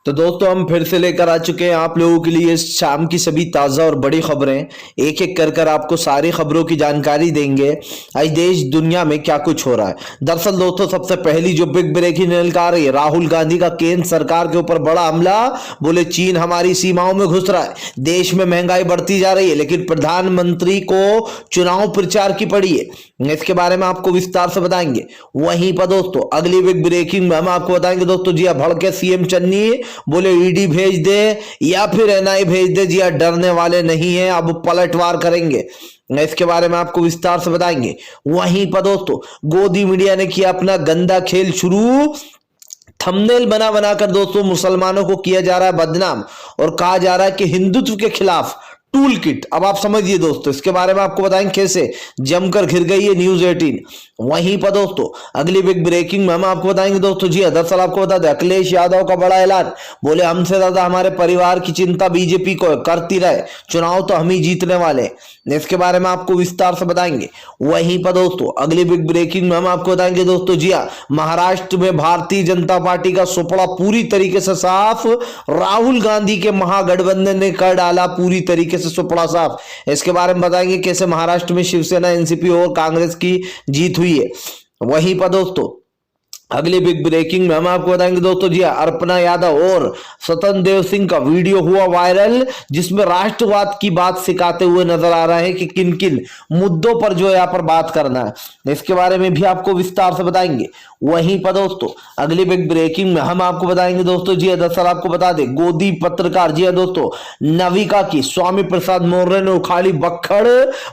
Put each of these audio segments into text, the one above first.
तो दोस्तों हम फिर से लेकर आ चुके हैं आप लोगों के लिए शाम की सभी ताज़ा और बड़ी खबरें। एक एक कर आपको सारी खबरों की जानकारी देंगे आज देश दुनिया में क्या कुछ हो रहा है। दरअसल दोस्तों सबसे पहली जो बिग ब्रेकिंग निकल आ रही है, राहुल गांधी का केंद्र सरकार के ऊपर बड़ा हमला। बोले चीन हमारी सीमाओं में घुस रहा है, देश में महंगाई बढ़ती जा रही है, लेकिन प्रधानमंत्री को चुनाव प्रचार की पड़ी है। इसके बारे में आपको विस्तार से बताएंगे। वहीं पर दोस्तों अगली बिग ब्रेकिंग में हम आपको बताएंगे दोस्तों, जी हाँ, भड़के सीएम चन्नी, बोले ईडी भेज दे या फिर एनआई भेज दे, जी हाँ, डरने वाले नहीं है, अब पलटवार करेंगे। इसके बारे में आपको विस्तार से बताएंगे। वहीं पर दोस्तों गोदी मीडिया ने किया अपना गंदा खेल शुरू। थंबनेल बना बनाकर दोस्तों मुसलमानों को किया जा रहा है बदनाम और कहा जा रहा है कि हिंदुत्व के खिलाफ टूल किट। अब आप समझिए दोस्तों, इसके बारे में आपको बताएंगे कैसे जमकर घिर गई है न्यूज 18। वहीं पर दोस्तों अगली बिग ब्रेकिंग में हम आपको बताएंगे दोस्तों, जी दरअसल आपको बता दें अखिलेश यादव का बड़ा ऐलान। बोले हमसे ज्यादा हमारे परिवार की चिंता बीजेपी को करती रहे, चुनाव तो हम ही जीतने वाले हैं। इसके बारे में आपको विस्तार से बताएंगे। वहीं पर दोस्तों अगली बिग ब्रेकिंग में हम आपको बताएंगे दोस्तों, जी हाँ, महाराष्ट्र में भारतीय जनता पार्टी का सुपड़ा पूरी तरीके से साफ। राहुल गांधी के महागठबंधन ने कर डाला पूरी तरीके से सुपड़ा साफ। इसके बारे में बताएंगे कैसे महाराष्ट्र में शिवसेना, एनसीपी और कांग्रेस की जीत हुई है। वहीं पर दोस्तों अगली बिग ब्रेकिंग में हम आपको बताएंगे दोस्तों, जी अर्पणा यादव और स्वतंत्र देव सिंह का वीडियो हुआ वायरल, जिसमें राष्ट्रवाद की बात सिखाते हुए नजर आ रहा है कि किन किन मुद्दों पर जो यहाँ पर बात करना है। इसके बारे में भी आपको विस्तार से बताएंगे। वहीं पर दोस्तों अगली बिग ब्रेकिंग में हम आपको बताएंगे दोस्तों, जी दरअसल आपको बता दें गोदी पत्रकार, जी दोस्तों, नविका की स्वामी प्रसाद मौर्य ने उखाड़ी बक्खड़।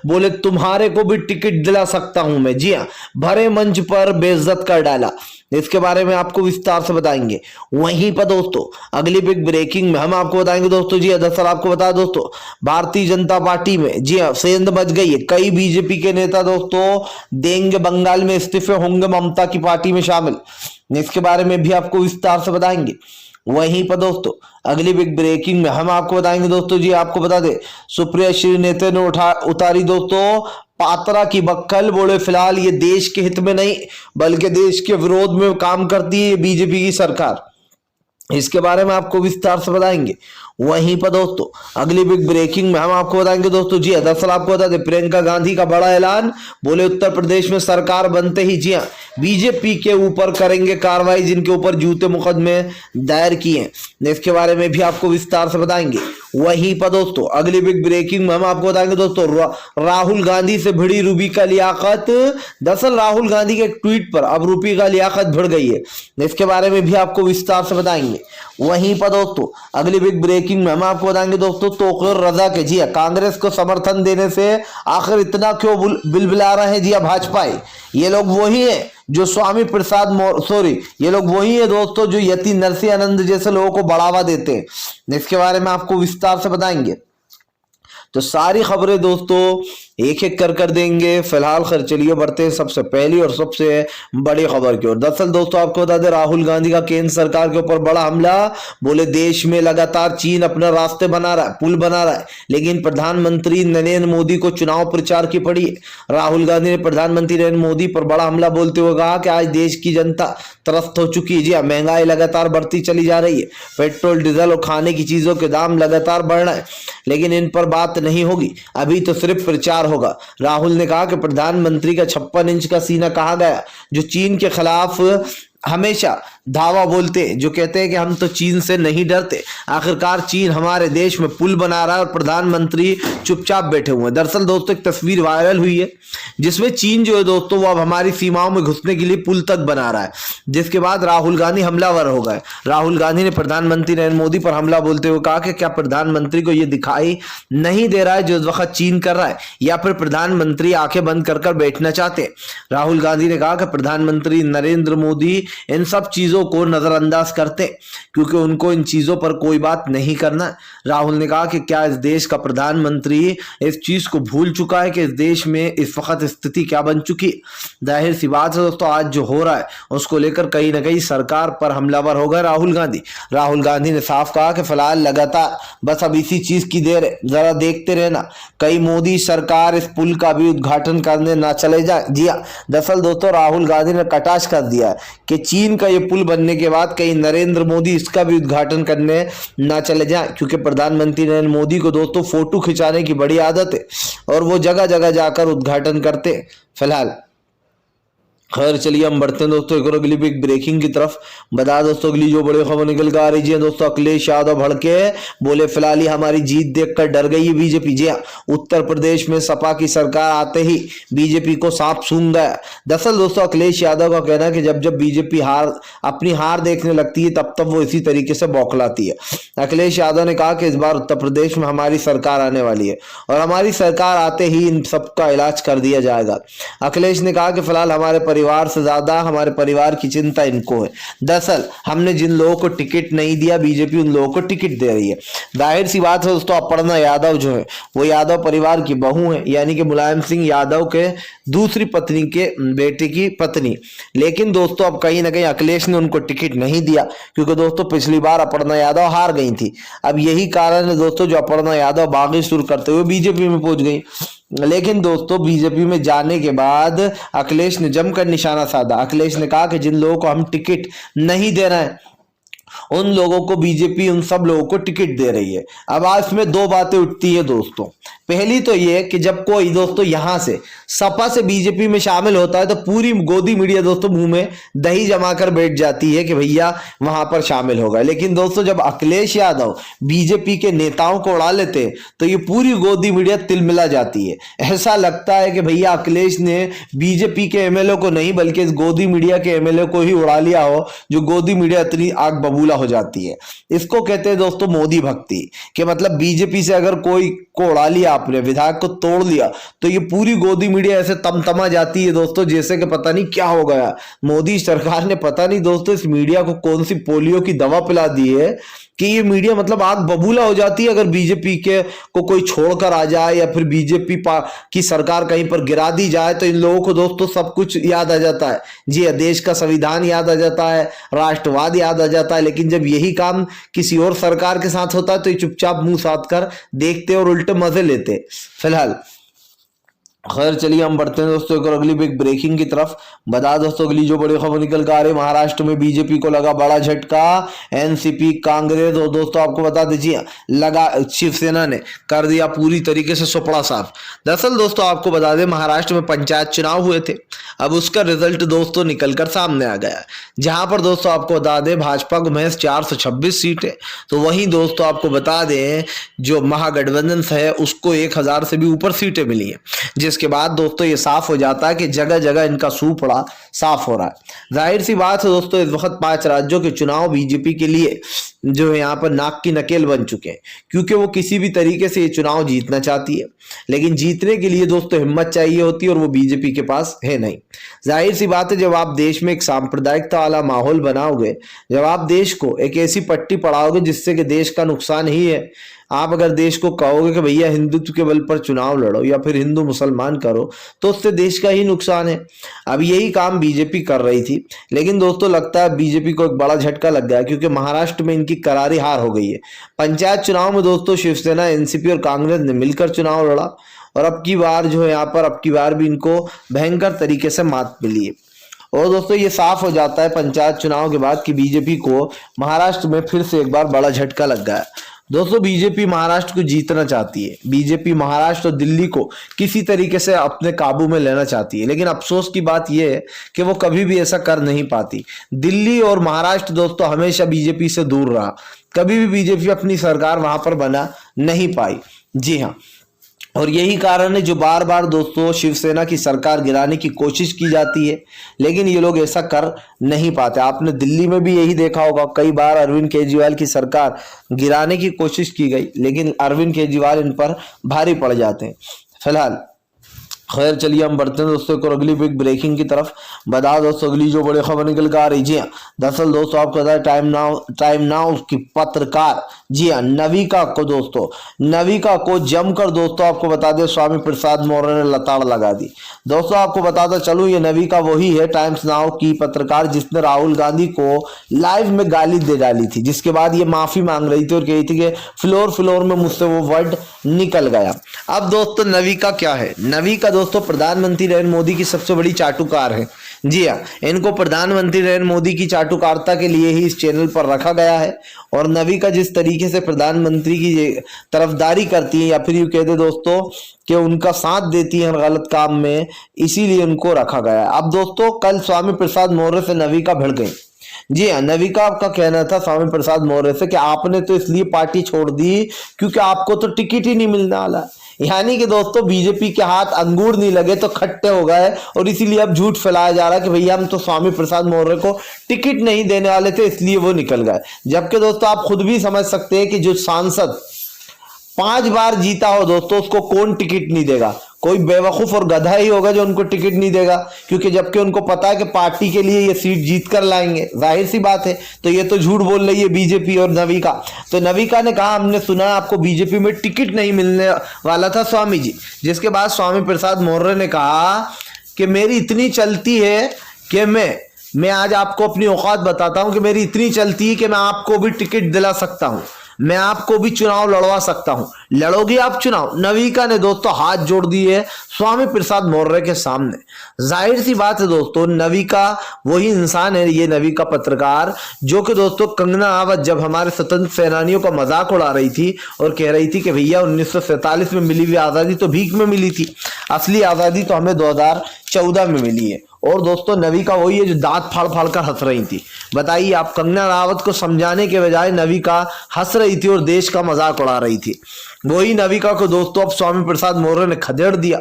बोले तुम्हारे को भी टिकट दिला सकता हूं मैं, जी हाँ, भरे मंच पर बेइज्जत कर डाला। इसके बारे में आपको विस्तार से बताएंगे। वहीं पर दोस्तों अगली बिग ब्रेकिंग में हम आपको बताएंगे दोस्तों, जी दरअसल आपको बता दोस्तों भारतीय जनता पार्टी में, जी हाँ, सेंध मच गई है। कई बीजेपी के नेता दोस्तों देंगे बंगाल में इस्तीफे, होंगे ममता की पार्टी में शामिल। इसके बारे में भी आपको विस्तार से बताएंगे। वहीं पर दोस्तों अगली बिग ब्रेकिंग में हम आपको बताएंगे दोस्तों, जी आपको बता दे सुप्रिया श्रीनेता ने उतारी दोस्तों पात्रा की बक्कल। बोले फिलहाल ये देश के हित में नहीं बल्कि देश के विरोध में काम करती है बीजेपी की सरकार। इसके बारे में आपको विस्तार से बताएंगे। वहीं पर दोस्तों अगली बिग ब्रेकिंग में हम आपको बताएंगे दोस्तों, जी दरअसल आपको बता दें प्रियंका गांधी का बड़ा ऐलान। बोले उत्तर प्रदेश में सरकार बनते ही, जी हाँ, बीजेपी के ऊपर करेंगे कार्रवाई जिनके ऊपर झूठे मुकदमे दायर किए। इसके बारे में भी आपको विस्तार से बताएंगे। वहीं पर दोस्तों अगली बिग ब्रेकिंग में हम आपको बताएंगे दोस्तों राहुल गांधी से भिड़ी रूबी का लियाकत। दरअसल राहुल गांधी के ट्वीट पर अब रूबी का लियाकत भिड़ गई है। इसके बारे में भी आपको विस्तार से बताएंगे। वहीं पर दोस्तों अगली बिग ब्रेकिंग में हम आपको बताएंगे दोस्तों तोक़ुर रजा के, जी कांग्रेस को समर्थन देने से आखिर इतना क्यों बिलबिला रहे हैं, जी भाजपा। ये लोग वही है जो स्वामी प्रसाद ये लोग वही है दोस्तों जो यति नरसिंह आनंद जैसे लोगों को बढ़ावा देते हैं। इसके बारे में आपको विस्तार से बताएंगे। तो सारी खबरें दोस्तों एक एक कर देंगे। फिलहाल खैर चलिए बढ़ते हैं सबसे पहली और सबसे बड़ी खबर की ओर। दरअसल दोस्तों आपको बता दें राहुल गांधी का केंद्र सरकार के ऊपर बड़ा हमला। बोले देश में लगातार चीन अपना रास्ते बना रहा है, पुल बना रहा है, लेकिन प्रधानमंत्री नरेंद्र मोदी को चुनाव प्रचार की पड़ी है। राहुल गांधी ने प्रधानमंत्री नरेंद्र मोदी पर बड़ा हमला बोलते हुए कहा कि आज देश की जनता त्रस्त हो चुकी है। जी हाँ, महंगाई लगातार बढ़ती चली जा रही है, पेट्रोल डीजल और खाने की चीजों के दाम लगातार बढ़ रहे हैं, लेकिन इन पर बात नहीं होगी, अभी तो सिर्फ प्रचार होगा। राहुल ने कहा कि प्रधानमंत्री का 56 इंच का सीना कहा गया, जो चीन के खिलाफ हमेशा धावा बोलते, जो कहते हैं कि हम तो चीन से नहीं डरते। आखिरकार चीन हमारे देश में पुल बना रहा है और प्रधानमंत्री चुपचाप बैठे हुए हैं। दरअसल दोस्तों एक तस्वीर वायरल हुई है जिसमें चीन जो है दोस्तों वो अब हमारी सीमाओं में घुसने के लिए पुल तक बना रहा है, जिसके बाद राहुल गांधी हमलावर हो गए। राहुल गांधी ने प्रधानमंत्री नरेंद्र मोदी पर हमला बोलते हुए कहा कि क्या प्रधानमंत्री को यह दिखाई नहीं दे रहा है जो इस वक्त चीन कर रहा है, या फिर प्रधानमंत्री आंखें बंद कर बैठना चाहते। राहुल गांधी ने कहा कि प्रधानमंत्री नरेंद्र मोदी इन सब चीजों को नजरअंदाज करते क्योंकि उनको इन चीजों पर कोई बात नहीं करना। राहुल ने कहा कि क्या इस देश का प्रधानमंत्री इस चीज को भूल चुका है कि इस देश में इस वक्त स्थिति क्या बन चुकी। जाहिर सी बात है दोस्तों आज जो हो रहा है उसको लेकर कहीं ना कहीं सरकार पर हमलावर हो गए राहुल गांधी। राहुल गांधी ने साफ कहा कि फिलहाल लगातार बस अब इसी चीज की देर है, जरा देखते रहना कहीं मोदी सरकार इस पुल का भी उद्घाटन करने ना चले जाए। जी हाँ, दरअसल दोस्तों राहुल गांधी ने कटाक्ष कर दिया कि चीन का ये पुल पुल बनने के बाद कहीं नरेंद्र मोदी इसका भी उद्घाटन करने ना चले जाएं, क्योंकि प्रधानमंत्री नरेंद्र मोदी को दोस्तों फोटो खिंचाने की बड़ी आदत है और वो जगह जगह जाकर उद्घाटन करते हैं। फिलहाल खैर चलिए हम बढ़ते हैं दोस्तों एक और अगली बिग ब्रेकिंग की तरफ। बता दोस्तों अगली जो बड़ी खबर निकल कर आ रही है दोस्तों, अखिलेश यादव भड़के बोले फिलहाल ही हमारी जीत देखकर डर गई है बीजेपी। जी हाँ, उत्तर प्रदेश में सपा की सरकार आते ही बीजेपी को सांप सूंघ गया। दरअसल दोस्तों अखिलेश यादव का कहना है कि जब जब बीजेपी अपनी हार देखने लगती है तब तब वो इसी तरीके से बौखलाती है। अखिलेश यादव ने कहा कि इस बार उत्तर प्रदेश में हमारी सरकार आने वाली है और हमारी सरकार आते ही इन सबका इलाज कर दिया जाएगा। अखिलेश ने कहा कि फिलहाल हमारे परिवार से ज्यादा हमारे परिवार की चिंता इनको है। दरअसल हमने जिन लोगों को टिकट नहीं दिया बेईपी उन लोगों को टिकट दे रही है। जाहिर सी बात है दोस्तों, अपर्णा यादव जो है वो यादव परिवार की बहू है, यानी कि मुलायम सिंह यादव के दूसरी पत्नी के बेटे की पत्नी। लेकिन दोस्तों अब कहीं ना कहीं अखिलेश ने उनको टिकट नहीं दिया, क्योंकि दोस्तों पिछली बार अपर्णा यादव हार गई थी। अब यही कारण है दोस्तों जो अपर्णा यादव बागी शुरू करते हुए बीजेपी में पहुंच गई। लेकिन दोस्तों बीजेपी में जाने के बाद अखिलेश ने जमकर निशाना साधा। अखिलेश ने कहा कि जिन लोगों को हम टिकट नहीं दे रहे हैं उन लोगों को बीजेपी उन सब लोगों को टिकट दे रही है। अब आज इसमें दो बातें उठती है दोस्तों। पहली तो ये कि जब कोई दोस्तों यहां से सपा से बीजेपी में शामिल होता है तो पूरी गोदी मीडिया दोस्तों मुंह में दही जमाकर बैठ जाती है कि भैया वहां पर शामिल होगा। लेकिन दोस्तों जब अखिलेश यादव बीजेपी के नेताओं को उड़ा लेते तो ये पूरी गोदी मीडिया तिलमिला जाती है। ऐसा लगता है कि भैया अखिलेश ने बीजेपी के एमएलए को नहीं बल्कि इस गोदी मीडिया के एमएलए को ही उड़ा लिया हो, जो गोदी मीडिया इतनी आग बबूला हो जाती है। इसको कहते हैं दोस्तों मोदी भक्ति, कि मतलब बीजेपी से अगर कोई को उड़ा लिया आपने, विधायक को तोड़ लिया, तो ये पूरी गोदी मीडिया ऐसे तमतमा जाती है दोस्तों जैसे कि पता नहीं क्या हो गया। मोदी सरकार ने पता नहीं दोस्तों इस मीडिया को कौन सी पोलियो की दवा पिला दी है कि ये मीडिया मतलब आग बबूला हो जाती है। अगर बीजेपी के को कोई छोड़कर आ जाए या फिर बीजेपी की सरकार कहीं पर गिरा दी जाए तो इन लोगों को दोस्तों सब कुछ याद आ जाता है। जी देश का संविधान याद आ जाता है, राष्ट्रवाद याद आ जाता है। लेकिन जब यही काम किसी और सरकार के साथ होता है तो ये चुपचाप मुंह साध कर देखते और उल्टे मजे लेते। फिलहाल खैर चलिए हम बढ़ते हैं दोस्तों एक और अगली बिग ब्रेकिंग की तरफ। बता दोस्तों अगली जो बड़ी खबर निकल कर आ रही है, महाराष्ट्र में बीजेपी को लगा बड़ा झटका। एनसीपी कांग्रेस और दोस्तों आपको बता दीजिए लगा शिवसेना ने कर दिया पूरी तरीके से सुपड़ा साफ। दरअसल दोस्तों आपको बता दें महाराष्ट्र में पंचायत चुनाव हुए थे। अब उसका रिजल्ट दोस्तों निकलकर सामने आ गया, जहां पर दोस्तों आपको बता दें भाजपा को महज 426 सीटें, तो वहीं दोस्तों आपको बता दें जो महागठबंधन है उसको 1000 से भी ऊपर सीटें मिली है। जिसके बाद दोस्तों ये साफ हो जाता है कि जगह जगह इनका सूपड़ा साफ हो रहा है। जाहिर सी बात है दोस्तों इस वक्त 5 राज्यों के चुनाव बीजेपी के लिए जो है यहाँ पर नाक की नकेल बन चुके हैं, क्योंकि वो किसी भी तरीके से ये चुनाव जीतना चाहती है। लेकिन जीतने के लिए दोस्तों हिम्मत चाहिए होती है और वो बीजेपी के पास है नहीं। जाहिर सी बात है जब आप देश में एक सांप्रदायिकता वाला माहौल बनाओगे, जब आप देश को एक ऐसी पट्टी पड़ाओगे जिससे कि देश का नुकसान ही है, आप अगर देश को कहोगे कि भैया हिंदुत्व के बल पर चुनाव लड़ो या फिर हिंदू मुसलमान करो, तो उससे देश का ही नुकसान है। अब यही काम बीजेपी कर रही थी, लेकिन दोस्तों लगता है बीजेपी को एक बड़ा झटका लग गया, क्योंकि महाराष्ट्र में इनकी करारी हार हो गई है। पंचायत चुनाव में दोस्तों शिवसेना, एनसीपी और कांग्रेस ने मिलकर चुनाव लड़ा और अब की बार जो है यहाँ पर अब की बार भी इनको भयंकर तरीके से मात मिली है। और दोस्तों ये साफ हो जाता है पंचायत चुनाव के बाद कि बीजेपी को महाराष्ट्र में फिर से एक बार बड़ा झटका लग गया। दोस्तों बीजेपी महाराष्ट्र को जीतना चाहती है, बीजेपी महाराष्ट्र और दिल्ली को किसी तरीके से अपने काबू में लेना चाहती है। लेकिन अफसोस की बात यह है कि वो कभी भी ऐसा कर नहीं पाती। दिल्ली और महाराष्ट्र दोस्तों हमेशा बीजेपी से दूर रहा, कभी भी बीजेपी अपनी सरकार वहां पर बना नहीं पाई। जी हाँ, और यही कारण है जो बार बार दोस्तों शिवसेना की सरकार गिराने की कोशिश की जाती है, लेकिन ये लोग ऐसा कर नहीं पाते। आपने दिल्ली में भी यही देखा होगा, कई बार अरविंद केजरीवाल की सरकार गिराने की कोशिश की गई, लेकिन अरविंद केजरीवाल इन पर भारी पड़ जाते हैं। फिलहाल खैर चलिए हम बढ़ते हैं दोस्तों और अगली बिग ब्रेकिंग की तरफ। बता दोस्तों अगली जो बड़ी खबर निकल कर आ रही, जी हाँ दरअसल दोस्तों आपको बता टाइम नाउ की पत्रकार जी हाँ नविका को जमकर दोस्तों आपको बता दें स्वामी प्रसाद मौर्य ने लताड़ लगा दी। दोस्तों आपको बताता चलूं ये नविका वही है टाइम्स नाउ की पत्रकार जिसने राहुल गांधी को लाइव में गाली दे डाली थी, जिसके बाद ये माफी मांग रही थी और कही थी कि फ्लोर में मुझसे वो वर्ड निकल गया। अब दोस्तों नविका क्या है? नविका दोस्तों प्रधानमंत्री नरेंद्र मोदी की सबसे बड़ी चाटुकार है। जी हाँ, इनको प्रधानमंत्री नरेंद्र मोदी की चाटुकारिता के लिए ही इस चैनल पर रखा गया है। और नविका जिस तरीके से प्रधानमंत्री की तरफदारी करती है, या फिर यूं कह दे दोस्तों कि उनका साथ देती है गलत काम में, इसीलिए उनको रखा गया है। अब दोस्तों कल स्वामी प्रसाद मौर्य से नविका भिड़ गई। जी हाँ, नविका का कहना था स्वामी प्रसाद मौर्य से कि आपने तो इसलिए पार्टी छोड़ दी क्योंकि आपको तो टिकट ही नहीं मिलने वाला। यानी कि दोस्तों बीजेपी के हाथ अंगूर नहीं लगे तो खट्टे हो गए, और इसीलिए अब झूठ फैलाया जा रहा है कि भैया हम तो स्वामी प्रसाद मौर्य को टिकट नहीं देने वाले थे इसलिए वो निकल गए। जबकि दोस्तों आप खुद भी समझ सकते हैं कि जो सांसद 5 बार जीता हो दोस्तों, उसको कौन टिकट नहीं देगा? कोई बेवकूफ और गधा ही होगा जो उनको टिकट नहीं देगा, क्योंकि जबकि उनको पता है कि पार्टी के लिए ये सीट जीत कर लाएंगे, जाहिर सी बात है। तो ये तो झूठ बोल रही है बीजेपी और नविका। तो नविका ने कहा हमने सुना आपको बीजेपी में टिकट नहीं मिलने वाला था स्वामी जी, जिसके बाद स्वामी प्रसाद मौर्य ने कहा कि मेरी इतनी चलती है कि मैं आज आपको अपनी औकात बताता हूं कि मेरी इतनी चलती है कि मैं आपको भी टिकट दिला सकता हूं, मैं आपको भी चुनाव लड़वा सकता हूं, लड़ोगे आप चुनाव? नविका ने दोस्तों हाथ जोड़ दिए स्वामी प्रसाद मौर्य के सामने। जाहिर सी बात है दोस्तों, नविका वही इंसान है, ये नविका पत्रकार जो कि दोस्तों कंगना राणावत जब हमारे स्वतंत्र सेनानियों का मजाक उड़ा रही थी और कह रही थी कि भैया 1947 में मिली हुई आजादी तो भीख में मिली थी, असली आजादी तो हमें 2014 में मिली है। और दोस्तों नविका वही है जो दांत फाड़ फाड़ कर हंस रही थी। बताइए आप, कंगना राणावत को समझाने के बजाय नविका हंस रही थी और देश का मजाक उड़ा रही थी। वही नविका को दोस्तों अब स्वामी प्रसाद मौर्य ने खदेड़ दिया।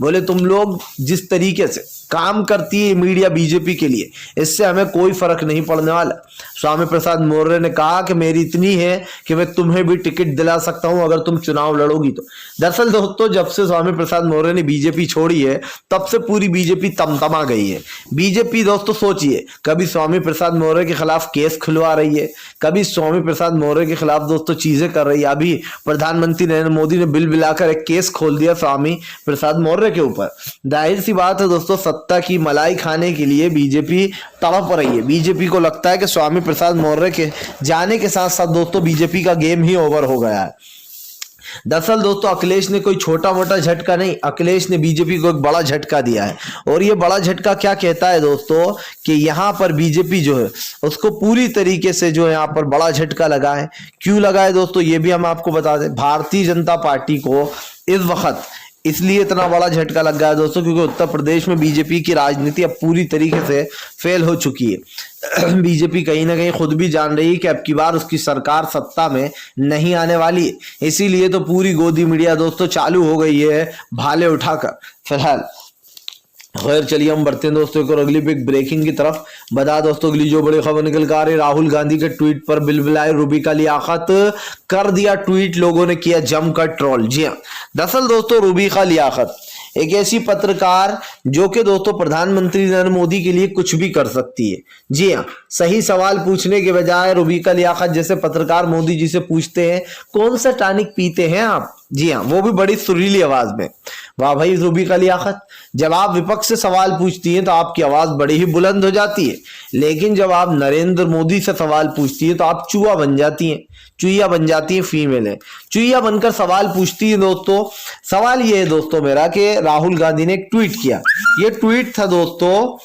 बोले तुम लोग जिस तरीके से काम करती है मीडिया बीजेपी के लिए, इससे हमें कोई फर्क नहीं पड़ने वाला। स्वामी प्रसाद मौर्य ने कहा कि मेरी इतनी है कि मैं तुम्हें भी टिकट दिला सकता हूं अगर तुम चुनाव लड़ोगी तो। दरअसल दोस्तों जब से स्वामी प्रसाद मौर्य ने बीजेपी छोड़ी है तब से पूरी बीजेपी तमतमा गई है। बीजेपी दोस्तों सोचिए, कभी स्वामी प्रसाद मौर्य के खिलाफ केस खुलवा रही है, कभी स्वामी प्रसाद मौर्य के खिलाफ दोस्तों चीजें कर रही है। अभी प्रधानमंत्री नरेंद्र मोदी ने बिल बिलाकर एक केस खोल दिया स्वामी प्रसाद मौर्य के ऊपर। जाहिर सी बात है दोस्तों, सत्ता की मलाई खाने के लिए बीजेपी तड़प रही है। बीजेपी को लगता है कि स्वामी प्रसाद मौर्य के जाने के साथ साथ दोस्तों बीजेपी का गेम ही ओवर हो गया है। दरअसल दोस्तों अखिलेश ने कोई छोटा मोटा झटका नहीं, अखिलेश ने बीजेपी को एक बड़ा झटका दिया है। और ये बड़ा झटका क्या कहता है दोस्तों कि यहाँ पर बीजेपी जो है उसको पूरी तरीके से जो है यहाँ पर बड़ा झटका लगा है। क्यों लगा है दोस्तों ये भी हम आपको बता दें। भारतीय जनता पार्टी को इस वक्त इसलिए इतना बड़ा झटका लग गया है दोस्तों क्योंकि उत्तर प्रदेश में बीजेपी की राजनीति अब पूरी तरीके से फेल हो चुकी है। बीजेपी कहीं ना कहीं खुद भी जान रही है कि अब की बार उसकी सरकार सत्ता में नहीं आने वाली है। इसीलिए तो पूरी गोदी मीडिया दोस्तों चालू हो गई है भाले उठाकर। फिलहाल खैर चलिए हम बढ़ते हैं दोस्तों एक और अगली बिग ब्रेकिंग की तरफ। बता दोस्तों अगली जो बड़ी खबर निकल कर आ रही, राहुल गांधी के ट्वीट पर बिलबिलाए रूबिका लियाकत, कर दिया ट्वीट, लोगों ने किया जमकर ट्रोल। जी हाँ, दरअसल दोस्तों रूबिका लियाकत एक ऐसी पत्रकार जो कि दोस्तों प्रधानमंत्री नरेंद्र मोदी के लिए कुछ भी कर सकती है। जी हाँ, सही सवाल पूछने के बजाय रूबिका लियाकत जैसे पत्रकार मोदी जी से पूछते हैं कौन सा टॉनिक पीते हैं आप। जी हाँ, वो भी बड़ी सुरीली आवाज में। वाह भाई रूबिका लियाकत, जब आप विपक्ष से सवाल पूछती हैं तो आपकी आवाज बड़ी ही बुलंद हो जाती है, लेकिन जब आप नरेंद्र मोदी से सवाल पूछती हैं तो आप चूहा बन जाती हैं, चुईया बन जाती है। फीमेल है, चुईया बनकर सवाल पूछती है। दोस्तों सवाल ये है दोस्तों मेरा कि राहुल गांधी ने एक ट्वीट किया। ये ट्वीट था दोस्तों,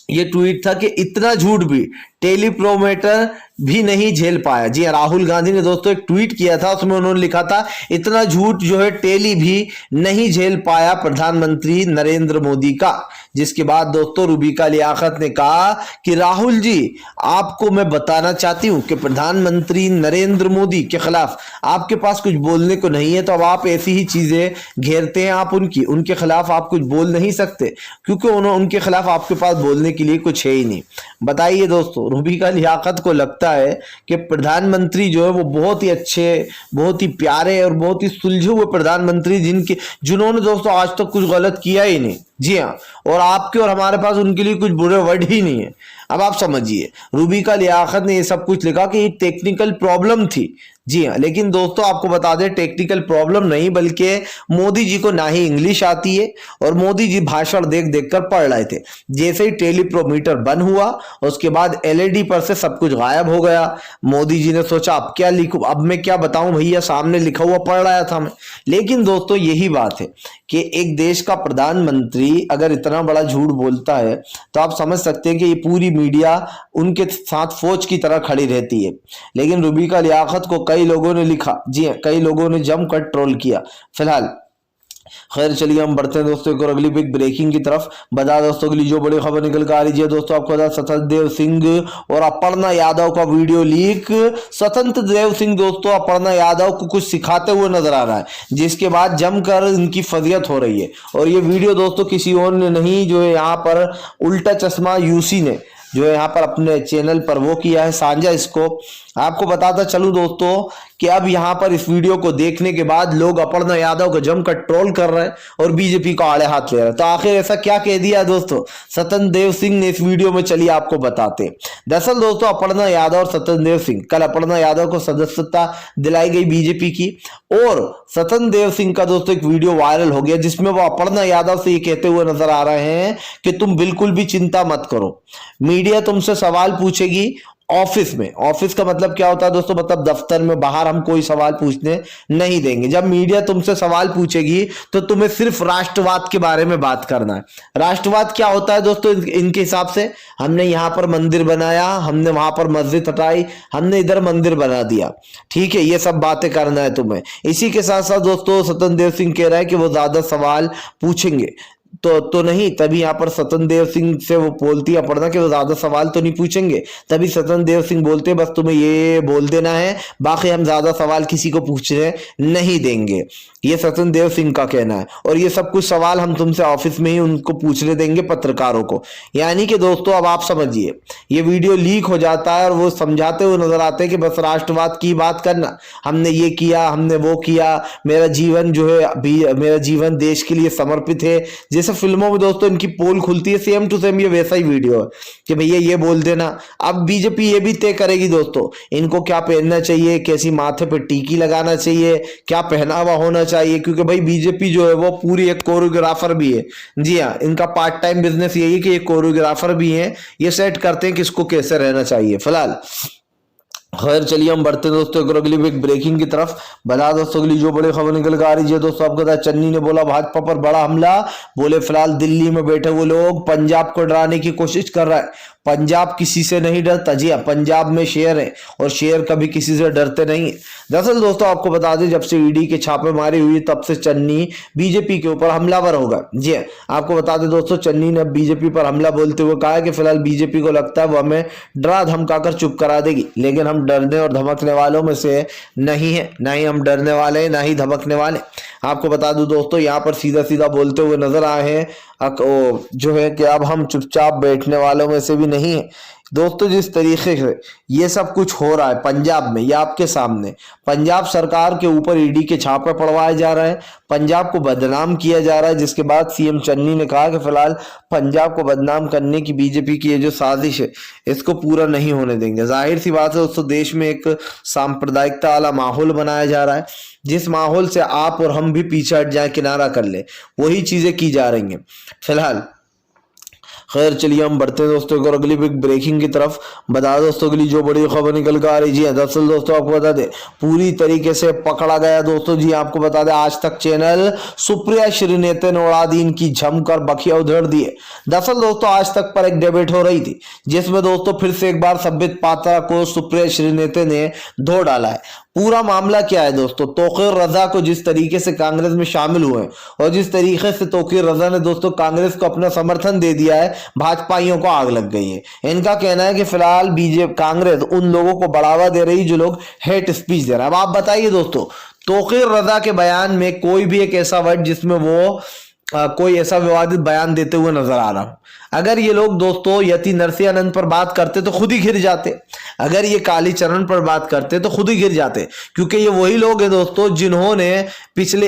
ये ट्वीट था कि इतना झूठ भी टेलीप्रोमेटर भी नहीं झेल पाया। जी राहुल गांधी ने दोस्तों एक ट्वीट किया था, उसमें उन्होंने लिखा था इतना झूठ जो है टेली भी नहीं झेल पाया प्रधानमंत्री नरेंद्र मोदी का। जिसके बाद दोस्तों रूबिका लियाकत ने कहा कि राहुल जी आपको मैं बताना चाहती हूं कि प्रधानमंत्री नरेंद्र मोदी के खिलाफ आपके पास कुछ बोलने को नहीं है, तो अब आप ऐसी ही चीजें घेरते हैं, आप उनके खिलाफ आप कुछ बोल नहीं सकते क्योंकि उनके खिलाफ आपके पास बोलने के लिए कुछ है ही नहीं। बताइए दोस्तों रूबिका लियाकत को लगता है कि प्रधानमंत्री जो है वो बहुत ही अच्छे, बहुत ही प्यारे और बहुत ही सुलझे हुए प्रधानमंत्री जिन्होंने दोस्तों आज तक कुछ गलत किया ही नहीं। जी हाँ, और आपके और हमारे पास उनके लिए कुछ बुरे वर्ड ही नहीं है। अब आप समझिए रूबिका लियाकत ने ये सब कुछ लिखा कि ये टेक्निकल प्रॉब्लम थी। जी हाँ, लेकिन दोस्तों आपको बता दें टेक्निकल प्रॉब्लम नहीं बल्कि मोदी जी को ना ही इंग्लिश आती है और मोदी जी भाषण देख देख कर पढ़ रहे थे। जैसे ही टेलीप्रोमीटर बंद हुआ उसके बाद एलईडी पर से सब कुछ गायब हो गया। मोदी जी ने सोचा अब क्या लिखूं, अब मैं क्या बताऊं भैया, सामने लिखा हुआ पढ़ रहा था मैं। लेकिन दोस्तों यही बात है कि एक देश का प्रधानमंत्री कोई अगर इतना बड़ा झूठ बोलता है तो आप समझ सकते हैं कि ये पूरी मीडिया उनके साथ फौज की तरह खड़ी रहती है। लेकिन रूबिका लियाकत को कई लोगों ने लिखा, जी हाँ, कई लोगों ने जमकर ट्रोल किया। फिलहाल खैर चलिए हम बढ़ते हैं दोस्तों एक और अगली बिग ब्रेकिंग की तरफ। बता दोस्तों के लिए जो बड़ी खबर निकल कर आ रही है दोस्तों, आपको बता सत्यदेव सिंह और अपर्णा यादव का वीडियो लीक। स्वतंत्र देव सिंह दोस्तों अपर्णा यादव को कुछ सिखाते हुए नजर आ रहा है, जिसके बाद जमकर इनकी फजियत हो रही है। और ये वीडियो दोस्तों किसी और ने नहीं, जो है यहाँ पर उल्टा चश्मा यूसी ने जो है यहाँ पर अपने चैनल पर वो किया है साझा। इसको आपको बताता चलूं दोस्तों कि अब यहाँ पर इस वीडियो को देखने के बाद लोग अपर्णा यादव को जमकर ट्रोल कर रहे हैं और बीजेपी को आड़े हाथ ले रहे हैं। तो आखिर ऐसा क्या कह दिया दोस्तों स्वतंत्र देव सिंह ने इस वीडियो में, चलिए आपको बताते। दरअसल दोस्तों अपर्णा यादव और स्वतंत्र देव सिंह, कल अपर्णा यादव को सदस्यता दिलाई गई बीजेपी की, और स्वतंत्र देव सिंह का दोस्तों एक वीडियो वायरल हो गया जिसमें वो अपर्णा यादव से ये कहते हुए नजर आ रहे हैं कि तुम बिल्कुल भी चिंता मत करो, मीडिया तुमसे सवाल पूछेगी ऑफिस में। ऑफिस का मतलब क्या होता है दोस्तों, मतलब दफ्तर में, बाहर हम कोई सवाल पूछने नहीं देंगे। जब मीडिया तुमसे सवाल पूछेगी तो तुम्हें सिर्फ राष्ट्रवाद के बारे में बात करना है। राष्ट्रवाद क्या होता है दोस्तों इनके हिसाब से, हमने यहाँ पर मंदिर बनाया, हमने वहां पर मस्जिद हटाई, हमने इधर मंदिर बना दिया, ठीक है, ये सब बातें करना है तुम्हें। इसी के साथ साथ दोस्तों स्वतंत्र देव सिंह कह रहा है कि वो ज्यादा सवाल पूछेंगे तो नहीं, तभी यहाँ पर स्वतंत्र देव सिंह से वो बोलती है अपर्णा कि वो ज्यादा सवाल तो नहीं पूछेंगे। तभी स्वतंत्र देव सिंह बोलते बस तुम्हें ये बोल देना है, बाकी हम ज्यादा सवाल किसी को पूछने नहीं देंगे। ये स्वतंत्र देव सिंह का कहना है। और ये सब कुछ सवाल हम तुमसे ऑफिस में ही उनको पूछने देंगे, पत्रकारों को। यानी कि दोस्तों अब आप समझिए, ये वीडियो लीक हो जाता है और वो समझाते हुए नजर आते हैं कि बस राष्ट्रवाद की बात करना, हमने ये किया, हमने वो किया, मेरा जीवन जो है मेरा जीवन देश के लिए समर्पित है। जैसे फिल्मों में दोस्तों इनकी पोल खुलती है, सेम टू सेम ये वैसा ही वीडियो है कि भैया ये बोल देना। अब बीजेपी ये भी तय करेगी दोस्तों इनको क्या पहनना चाहिए, कैसी माथे पे टीकी लगाना चाहिए, क्या पहनावा होना चाहिए, क्योंकि भाई बीजेपी जो है वो पूरी एक कोरियोग्राफर भी है। जी हाँ, इनका पार्ट टाइम बिजनेस यही है कि ये कोरियोग्राफर भी है, ये सेट करते हैं किसको कैसे रहना चाहिए। फिलहाल खैर चलिए हम बढ़ते हैं दोस्तों एक अगली बिग ब्रेकिंग की तरफ। बता दोस्तों के लिए जो बड़ी खबर निकल कर आ रही है दोस्तों, आपको बता चन्नी ने बोला भाजपा पर बड़ा हमला। बोले फिलहाल दिल्ली में बैठे वो लोग पंजाब को डराने की कोशिश कर रहा है। पंजाब किसी से नहीं डरता, जी हाँ, पंजाब में शेर है और शेर कभी किसी से डरते नहीं। दरअसल दोस्तों आपको बता दें, जब से ईडी के छापेमारी हुई तब से चन्नी बीजेपी के ऊपर हमलावर होगा। जी हाँ, आपको बता दें दोस्तों चन्नी ने बीजेपी पर हमला बोलते हुए कहा कि फिलहाल बीजेपी को लगता है वो हमें डरा धमकाकर चुप करा देगी, लेकिन हम डरने और धमकने वालों में से नहीं है, ना ही हम डरने वाले हैं, ना ही धमकने वाले। आपको बता दूं दोस्तों यहाँ पर सीधा सीधा बोलते हुए नजर आए हैं जो है कि अब हम चुपचाप बैठने वालों में से भी नहीं है। दोस्तों जिस तरीके से ये सब कुछ हो रहा है पंजाब में, ये आपके सामने पंजाब सरकार के ऊपर ईडी के छापे पड़वाए जा रहे हैं, पंजाब को बदनाम किया जा रहा है, जिसके बाद सीएम चन्नी ने कहा कि फिलहाल पंजाब को बदनाम करने की बीजेपी की ये जो साजिश है इसको पूरा नहीं होने देंगे। जाहिर सी बात है दोस्तों, देश में एक सांप्रदायिकता वाला माहौल बनाया जा रहा है, जिस माहौल से आप और हम भी पीछे हट जाए, किनारा कर ले, वही चीजें की जा रही हैं। फिलहाल खैर चलिए हम बढ़ते हैं दोस्तों एक और अगली बिग ब्रेकिंग की तरफ। बता दोस्तों के लिए जो बड़ी खबर निकल कर आ रही है, दरअसल दोस्तों आपको बता दे पूरी तरीके से पकड़ा गया दोस्तों। जी आपको बता दें, आज तक चैनल सुप्रिया श्रीनेते ने उड़ा दी इनकी जमकर बखिया उधेड़ दिए। दरअसल दोस्तों आज तक पर एक डिबेट हो रही थी जिसमें दोस्तों फिर से एक बार संबित पात्रा को सुप्रिया श्रीनेते ने धो डाला है। पूरा मामला क्या है दोस्तों, तौकीर रजा को जिस तरीके से कांग्रेस में शामिल हुए और जिस तरीके से तौकीर रजा ने दोस्तों कांग्रेस को अपना समर्थन दे दिया है, भाजपाइयों को आग लग गई है। इनका कहना है कि फिलहाल बीजेपी कांग्रेस उन लोगों को बढ़ावा दे रही जो लोग हेट स्पीच दे रहे हैं। अब आप बताइए दोस्तों, तौकीर रजा के बयान में कोई भी एक ऐसा वर्ड जिसमें वो कोई ऐसा विवादित बयान देते हुए नजर आ रहा हूं। अगर ये लोग दोस्तों यति नरसिंहानंद पर बात करते तो खुद ही गिर जाते, अगर ये कालीचरण पर बात करते तो खुद ही गिर जाते, क्योंकि ये वही लोग हैं दोस्तों जिन्होंने पिछले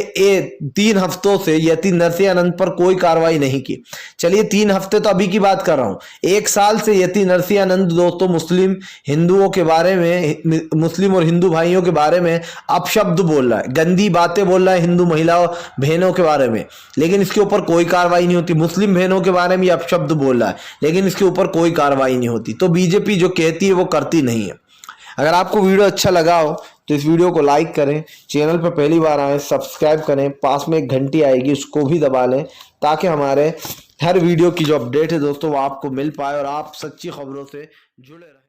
3 हफ्तों से यति नरसिंहानंद पर कोई कार्रवाई नहीं की। चलिए 3 हफ्ते तो अभी की बात कर रहा हूं, 1 साल से यति नरसिंहानंद दोस्तों मुस्लिम हिंदुओं के बारे में, मुस्लिम और हिंदू भाइयों के बारे में अपशब्द बोल रहा है, गंदी बातें बोल रहा है हिंदू महिलाओं बहनों के बारे में, लेकिन इसके ऊपर कोई कार्रवाई नहीं होती। मुस्लिम बहनों के बारे में अपशब्द बोल रहा है लेकिन इसके ऊपर कोई कार्रवाई नहीं होती। तो बीजेपी जो कहती है वो करती नहीं है। अगर आपको वीडियो अच्छा लगा हो तो इस वीडियो को लाइक करें, चैनल पर पहली बार आए सब्सक्राइब करें, पास में एक घंटी आएगी उसको भी दबा लें ताकि हमारे हर वीडियो की जो अपडेट है दोस्तों वो आपको मिल पाए और आप सच्ची खबरों से जुड़े रहें।